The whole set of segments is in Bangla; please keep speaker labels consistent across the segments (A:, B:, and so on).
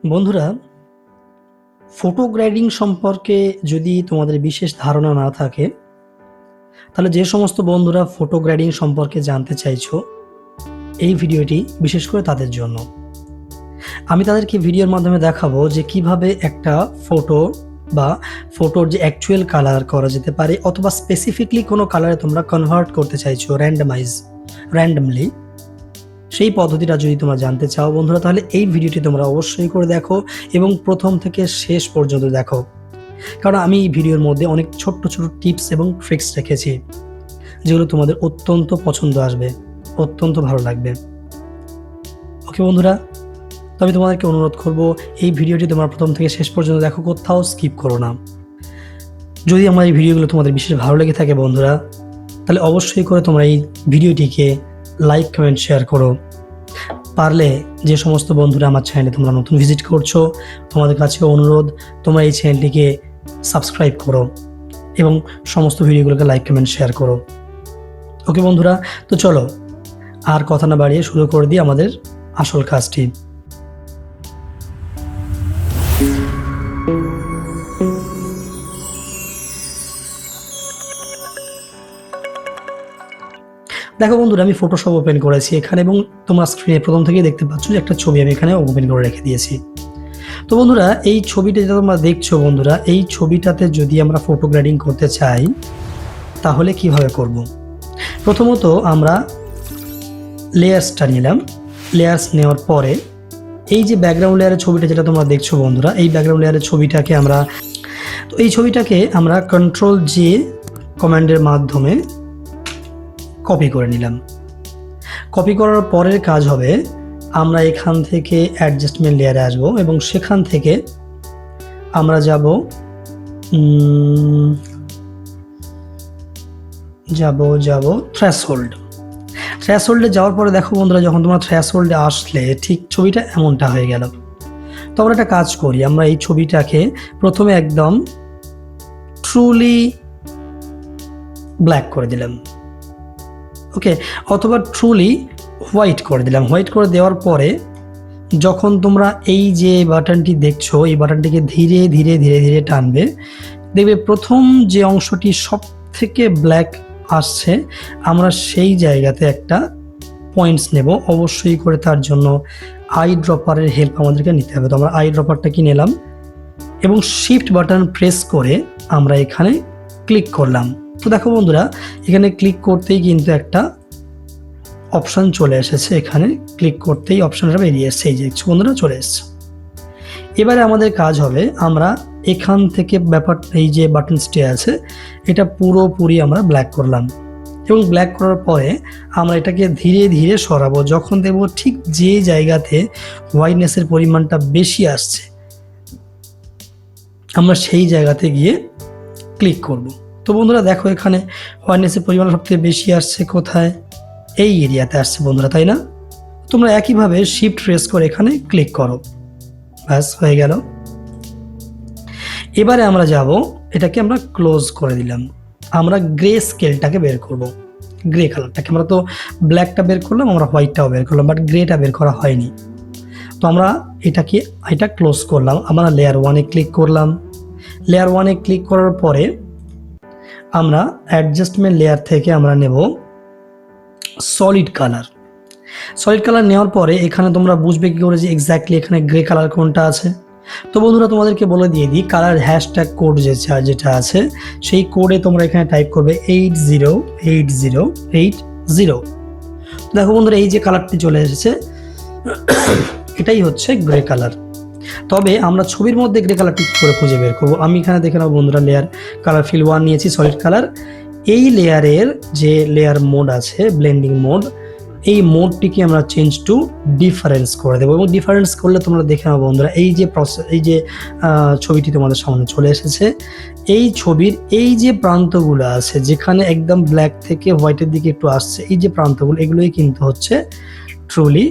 A: বন্ধুরা, ফটো গ্রেডিং সম্পর্কে যদি তোমাদের বিশেষ ধারণা না থাকে, তাহলে যে সমস্ত বন্ধুরা ফটো গ্রেডিং সম্পর্কে জানতে চাইছো, এই ভিডিওটি বিশেষ করে তাদের জন্য। আমি তাদেরকে ভিডিওর মাধ্যমে দেখাবো যে কিভাবে একটা ফটো বা ফটোর যে অ্যাকচুয়াল কালার করা যেতে পারে, অথবা স্পেসিফিকলি কোনো কালারে তোমরা কনভার্ট করতে চাইছো র্যান্ডমলি, সেই পদ্ধতিটা যদি তোমরা জানতে চাও বন্ধুরা, তাহলে এই ভিডিওটি তোমরা অবশ্যই করে দেখো এবং প্রথম থেকে শেষ পর্যন্ত দেখো। কারণ আমি এই ভিডিওর মধ্যে অনেক ছোট্ট ছোট্ট টিপস এবং ট্রিক্স রেখেছি, যেগুলো তোমাদের অত্যন্ত পছন্দ আসবে, অত্যন্ত ভালো লাগবে। ওকে বন্ধুরা, তো আমি তোমাদেরকে অনুরোধ করব, এই ভিডিওটি তোমরা প্রথম থেকে শেষ পর্যন্ত দেখো, কোথাও স্কিপ করো না। যদি আমার এই ভিডিওগুলো তোমাদের বিশেষ ভালো লেগে থাকে বন্ধুরা, তাহলে অবশ্যই করে তোমরা এই ভিডিওটিকে লাইক, কমেন্ট, শেয়ার করো। পারলে যে সমস্ত বন্ধুরা আমার চ্যানেলে তোমরা নতুন ভিজিট করছো, তোমাদের কাছে অনুরোধ, তোমরা এই চ্যানেলটিকে সাবস্ক্রাইব করো এবং সমস্ত ভিডিওগুলোকে লাইক, কমেন্ট, শেয়ার করো। ওকে বন্ধুরা, তো চলো আর কথা না বাড়িয়ে শুরু করে দিই আমাদের আসল কাজটি। দেখো বন্ধুরা, আমি ফটোশপ ওপেন করেছি এখানে, এবং তোমরা স্ক্রিনে প্রথম থেকেই দেখতে পাচ্ছ যে একটা ছবি আমি এখানে ওপেন করে রেখে দিয়েছি। তো বন্ধুরা, এই ছবিটা যেটা তোমরা দেখছো বন্ধুরা, এই ছবিটাতে যদি আমরা ফটো গ্রেডিং করতে চাই তাহলে কিভাবে করব। প্রথমত আমরা লেয়ার্সটা নিলাম। লেয়ার্স নেওয়ার পরে এই যে ব্যাকগ্রাউন্ড লেয়ারের ছবিটা যেটা তোমরা দেখছো বন্ধুরা, এই ব্যাকগ্রাউন্ড লেয়ারের ছবিটাকে আমরা কন্ট্রোল জে কমান্ডের মাধ্যমে কপি করে নিলাম। কপি করার পরের কাজ হবে, আমরা এখান থেকে অ্যাডজাস্টমেন্ট লেয়ারে আসব এবং সেখান থেকে আমরা যাব থ্রেশহোল্ডে যাওয়ার পরে দেখো বন্ধুরা, যখন তোমরা থ্রেশহোল্ডে আসলে ঠিক ছবিটা এমনটা হয়ে গেল। তো আমরা একটা কাজ করি, আমরা এই ছবিটাকে প্রথমে একদম ট্রুলি ব্ল্যাক করে দিলাম, ওকে, অথবা ট্রুলি হোয়াইট করে দিলাম। হোয়াইট করে দেওয়ার পরে যখন তোমরা এই যে বাটনটি দেখছো, এই বাটনটিকে ধীরে ধীরে ধীরে ধীরে টানবে, দেখবে প্রথম যে অংশটি সব থেকে ব্ল্যাক আসছে, আমরা সেই জায়গাতে একটা পয়েন্টস নেব। অবশ্যই করে তার জন্য আই ড্রপারের হেল্প আমাদেরকে নিতে হবে। তো আমরা আই ড্রপারটা কি নিলাম এবং শিফট বাটন প্রেস করে আমরা এখানে ক্লিক করলাম। তো দেখো বন্ধুরা, এখানে ক্লিক করতেই কিন্তু একটা অপশন চলে এসেছে। এখানে ক্লিক করতেই অপশনটা বেরিয়ে এসছে, এই যে বন্ধুরা চলে এসছে। এবারে আমাদের কাজ হবে, আমরা এখান থেকে এই যে বাটনসটি আছে, এটা পুরোপুরি আমরা ব্ল্যাক করলাম এবং ব্ল্যাক করার পরে আমরা এটাকে ধীরে ধীরে সরাবো। যখন দেখবো ঠিক যে জায়গাতে হোয়াইটনেসের পরিমাণটা বেশি আসছে, আমরা সেই জায়গাতে গিয়ে ক্লিক করব। তো বন্ধুরা দেখো, এখানে হোয়াইটনেসের পরিমাণ সবথেকে বেশি আসছে কোথায়? এই এরিয়াতে আসছে বন্ধুরা, তাই না? তোমরা একইভাবে শিফট প্রেস করে এখানে ক্লিক করো, ব্যাস হয়ে গেল। এবারে আমরা যাব, এটাকে আমরা ক্লোজ করে দিলাম। আমরা গ্রে স্কেলটাকে বের করব, গ্রে কালারটাকে। আমরা তো ব্ল্যাকটা বের করলাম, আমরা হোয়াইটটাও বের করলাম, বাট গ্রেটা বের করা হয়নি। তো আমরা এটা ক্লোজ করলাম। আমরা লেয়ার 1-এ ক্লিক করলাম। লেয়ার 1-এ ক্লিক করার পরে আমরা অ্যাডজাস্টমেন্ট লেয়ার থেকে আমরা নেব সলিড কালার। সলিড কালার নেওয়ার পরে এখানে তোমরা বুঝবে কি করে যে এক্স্যাক্টলি এখানে গ্রে কালার কোনটা আছে। তো বন্ধুরা, তোমাদেরকে বলে দিয়ে দিই, কালার হ্যাশট্যাগ কোড যেটা আছে, সেই কোডে তোমরা এখানে টাইপ করবে 808080। দেখো বন্ধুরা, এই যে কালারটি চলে এসেছে, এটাই হচ্ছে গ্রে কালার। তবে আমরা ছবির মধ্যে গ্রে কালারটি কী করে খুঁজে বের করবো? আমি এখানে দেখে নেবো বন্ধুরা, লেয়ার কালার ফিল 1 নিয়েছি, সলিড কালার। এই লেয়ারের যে লেয়ার মোড আছে, ব্লেন্ডিং মোড, এই মোডটিকে আমরা চেঞ্জ টু ডিফারেন্স করে দেবো। এবং ডিফারেন্স করলে তোমরা দেখে নাও বন্ধুরা, এই যে ছবিটি তোমাদের সামনে চলে এসেছে, এই ছবির এই যে প্রান্তগুলো আছে, যেখানে একদম ব্ল্যাক থেকে হোয়াইটের দিকে একটু আসছে, এই যে প্রান্তগুলো, এগুলোই কিন্তু হচ্ছে ট্রুলি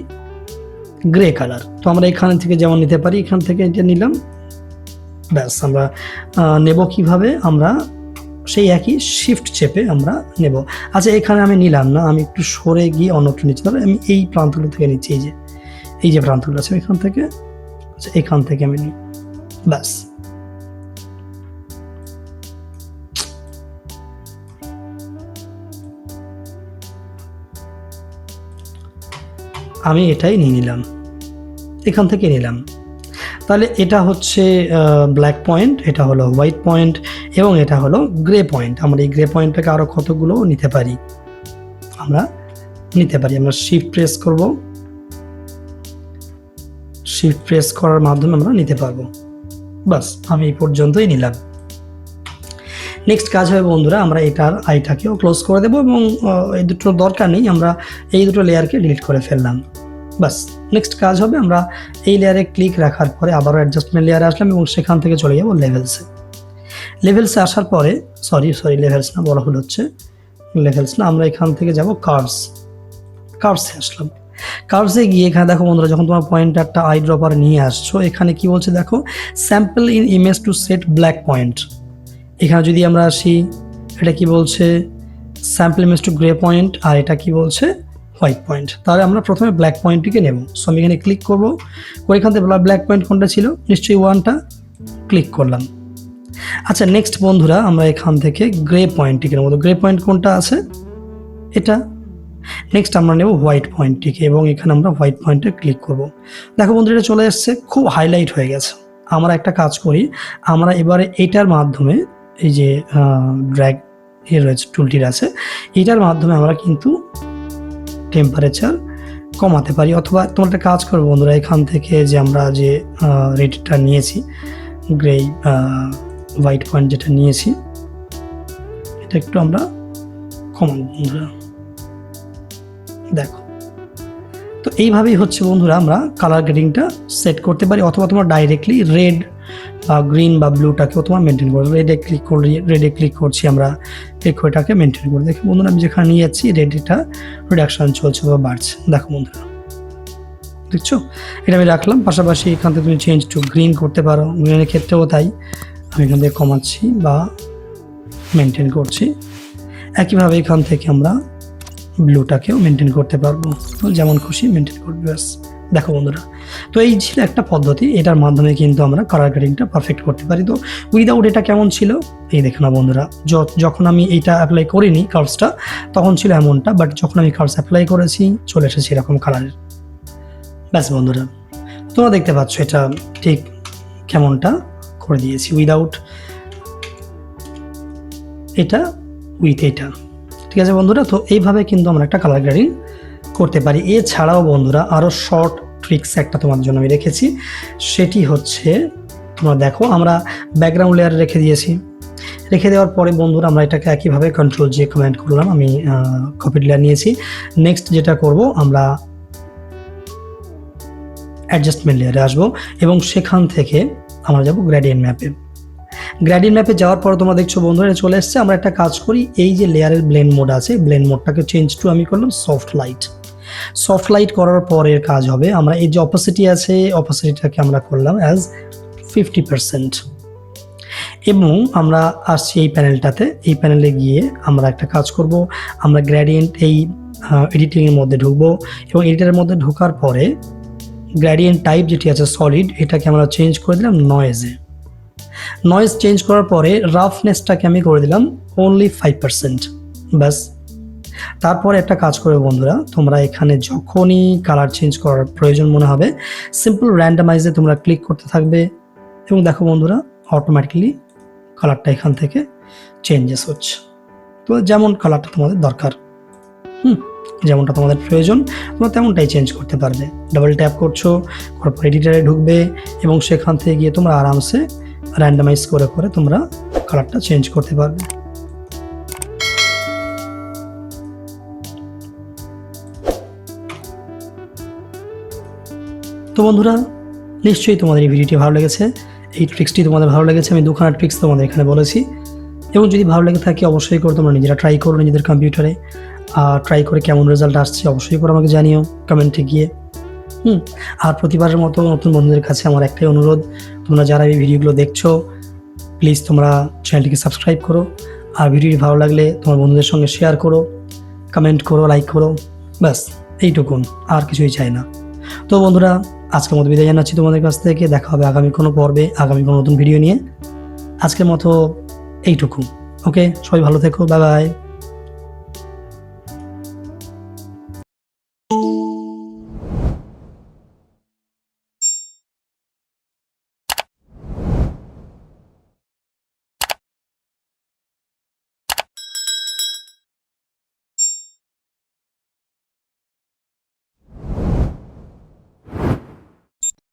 A: গ্রে কালার। তো আমরা এখান থেকে যেমন নিতে পারি, এখান থেকে এটা নিলাম, ব্যাস। আমরা নেব কিভাবে? আমরা সেই একই শিফট চেপে আমরা নেব। আচ্ছা, এখানে আমি নিলাম না, আমি একটু সরে গিয়ে অন্যটা নিচ্ছি। ধরো আমি এই প্রান্তগুলো থেকে নিচ্ছি, এই যে প্রান্তগুলো আছে, এখান থেকে এখান থেকে আমি নিই, ব্যাস। আমি এটাই নিয়ে নিলাম, এখান থেকে নিলাম। তাহলে এটা হচ্ছে ব্ল্যাক পয়েন্ট, এটা হলো হোয়াইট পয়েন্ট এবং এটা হলো গ্রে পয়েন্ট। আমরা এই গ্রে পয়েন্টটাকে আরও কতগুলো নিতে পারি, আমরা শিফট প্রেস করব, শিফট প্রেস করার মাধ্যমে আমরা নিতে পারবো। বাস, আমি এই পর্যন্তই নিলাম। নেক্সট কাজ হবে বন্ধুরা, আমরা এটার আইটাকেও ক্লোজ করে দেবো এবং এই দুটো দরকার নেই, আমরা এই দুটো লেয়ারকে ডিলিট করে ফেললাম। বাস, নেক্সট কাজ হবে আমরা এই লেয়ারে ক্লিক রাখার পরে আবারও অ্যাডজাস্টমেন্ট লেয়ারে আসলাম এবং সেখান থেকে চলে যাবো লেভেলসে। লেভেলসে আসার পরে লেভেলস না, বলা ভুল হচ্ছে, লেভেলস না, আমরা এখান থেকে যাব কার্ভসে আসলাম। কার্ভসে গিয়ে এখানে দেখো বন্ধুরা, যখন তোমার পয়েন্টারটা আই ড্রপার নিয়ে আসছো, এখানে কি বলছে দেখো, sample in image to set black point. এখানে যদি আমরা আসি, এটা কি বলছে, sample image to grey point, আর এটা কি বলছে, হোয়াইট পয়েন্ট। তাহলে আমরা প্রথমে ব্ল্যাক পয়েন্টটিকে নেব। সো আমি এখানে ক্লিক করবো, করে এখান থেকে ব্ল্যাক পয়েন্ট কোনটা ছিল, নিশ্চয়ই 1টা, ক্লিক করলাম। আচ্ছা, নেক্সট বন্ধুরা আমরা এখান থেকে গ্রে পয়েন্টটিকে নেব। গ্রে পয়েন্ট কোনটা আছে, এটা। নেক্সট আমরা নেব হোয়াইট পয়েন্টটিকে এবং এখানে আমরা হোয়াইট পয়েন্টে ক্লিক করব। দেখো বন্ধুরা, এটা চলে এসছে, খুব হাইলাইট হয়ে গেছে। আমরা একটা কাজ করি, আমরা এবারে এটার মাধ্যমে, এই যে ড্র্যাগ রয়েছে টুলটির আছে, এটার মাধ্যমে আমরা কিন্তু টেম্পারেচার কমাতে পারি। অথবা তোমরা একটা কাজ করবো বন্ধুরা, এখান থেকে যে আমরা যে রেডটা নিয়েছি, গ্রে হোয়াইট পয়েন্ট যেটা নিয়েছি, এটা একটু আমরা কমাবো বন্ধুরা। দেখো, তো এইভাবেই হচ্ছে বন্ধুরা আমরা কালার গ্রেডিংটা সেট করতে পারি। অথবা তোমার ডাইরেক্টলি রেড বা গ্রিন বা ব্লুটাকেও তোমার মেনটেন করবে। রেডে ক্লিক করছি আমরা, ক্লিক করে এটাকে মেনটেন করে দেখি বন্ধুরা, আমি যেখানে নিয়ে যাচ্ছি রেডটা রিডাকশন চলছে বা বাড়ছে। দেখো বন্ধুরা, দেখছো, এটা আমি রাখলাম। পাশাপাশি এখান থেকে তুমি চেঞ্জ টু গ্রিন করতে পারো, গ্রিনের ক্ষেত্রেও তাই। আমি এখান থেকে কমাচ্ছি বা মেনটেন করছি। একইভাবে এখান থেকে আমরা ব্লুটাকেও মেনটেন করতে পারবো, যেমন খুশি মেনটেন করবে। ব্যাস, দেখো বন্ধুরা, তো এই ছিল একটা পদ্ধতি, এটার মাধ্যমে কিন্তু আমরা কালার গ্রেডিংটা পারফেক্ট করতে পারি। তো উইদাউট এটা কেমন ছিল, এই দেখো না বন্ধুরা, যখন আমি এইটা অ্যাপ্লাই করিনি কার্ভসটা, তখন ছিল এমনটা, বাট যখন আমি কার্ভস অ্যাপ্লাই করেছি চলে এসেছে এরকম কালারের। ব্যাস বন্ধুরা, তোমরা দেখতে পাচ্ছ এটা ঠিক কেমনটা করে দিয়েছি, উইদাউট এটা, উইথ এটা। ঠিক আছে বন্ধুরা, তো এইভাবে কিন্তু আমরা একটা কালার গ্রেডিং করতে পারি। এছাড়াও বন্ধুরা আরও শর্ট ট্রিক্স একটা তোমাদের জন্য আমি রেখেছি, সেটি হচ্ছে, তোমরা দেখো আমরা ব্যাকগ্রাউন্ড লেয়ার রেখে দিয়েছি। রেখে দেওয়ার পরে বন্ধুরা আমরা এটাকে একইভাবে কন্ট্রোল যে কমেন্ট করলাম, আমি কপি লেয়ার নিয়েছি। নেক্সট যেটা করব, আমরা অ্যাডজাস্টমেন্ট লেয়ারে আসবো এবং সেখান থেকে আমরা যাব গ্রেডিয়েন্ট ম্যাপে। গ্রেডিয়েন্ট ম্যাপে যাওয়ার পর তোমরা দেখছো বন্ধুরা চলে এসছে। আমরা একটা কাজ করি, এই যে লেয়ারের ব্লেন্ড মোড আছে, ব্লেন্ড মোডটাকে চেঞ্জ টু আমি করলাম সফট লাইট। সফট লাইট করার পরের কাজ হবে, আমরা এই যে অপোসিটি আছে, অপোসিটিটাকে আমরা করলাম অ্যাজ 50%। এবং আমরা আসছি এই প্যানেলটাতে, এই প্যানেলে গিয়ে আমরা একটা কাজ করব, আমরা গ্রেডিয়েন্ট এই এডিটিংয়ের মধ্যে ঢুকবো এবং এডিটারের মধ্যে ঢোকার পরে গ্রেডিয়েন্ট টাইপ যেটি আছে সলিড, এটাকে আমরা চেঞ্জ করে দিলাম নয়েজে। নয়েজ চেঞ্জ করার পরে রাফনেসটাকে আমি করে দিলাম অনলি 5%। ব্যাস, তারপরে একটা কাজ করবে বন্ধুরা, তোমরা এখানে যখনই কালার চেঞ্জ করার প্রয়োজন মনে হবে, সিম্পল র্যান্ডামাইজে তোমরা ক্লিক করতে থাকবে এবং দেখো বন্ধুরা অটোমেটিক্যালি কালারটা এখান থেকে চেঞ্জেস হচ্ছে। তো যেমন কালারটা তোমাদের দরকার, যেমনটা তোমাদের প্রয়োজন তোমরা তেমনটাই চেঞ্জ করতে পারবে। ডাবল ট্যাপ করছো, করার পর এডিটারে ঢুকবে এবং সেখান থেকে গিয়ে তোমরা আরামসে র্যান্ডামাইজ করে করে তোমরা কালারটা চেঞ্জ করতে পারবে। তো বন্ধুরা, নিশ্চয়ই তোমাদের এই ভিডিওটি ভালো লেগেছে, এই ট্রিক্সটি তোমাদের ভালো লেগেছে। আমি দুখানা ট্রিক্স তোমাদের এখানে বলেছি এবং যদি ভালো লেগে থাকে অবশ্যই করে তোমরা নিজেরা ট্রাই করো নিজেদের কম্পিউটারে। ট্রাই করে কেমন রেজাল্ট আসছে অবশ্যই করে আমাকে জানিও কমেন্টে গিয়ে। আর প্রতিবারের মতো নতুন বন্ধুদের কাছে আমার একটাই অনুরোধ, তোমরা যারা এই ভিডিওগুলো দেখছো প্লিজ তোমরা চ্যানেলটিকে সাবস্ক্রাইব করো, আর ভিডিওটি ভালো লাগলে তোমার বন্ধুদের সঙ্গে শেয়ার করো, কমেন্ট করো, লাইক করো, ব্যাস এইটুকুন, আর কিছুই চাই না। তো বন্ধুরা, আজকের মতো বিদায় জানাচ্ছি তোমাদের কাছ থেকে। দেখা হবে আগামী কোনো পর্বে, আগামী কোনো নতুন ভিডিও নিয়ে। আজকের মতো এইটুকু। ওকে, সবাই ভালো থেকো, বাই বাই।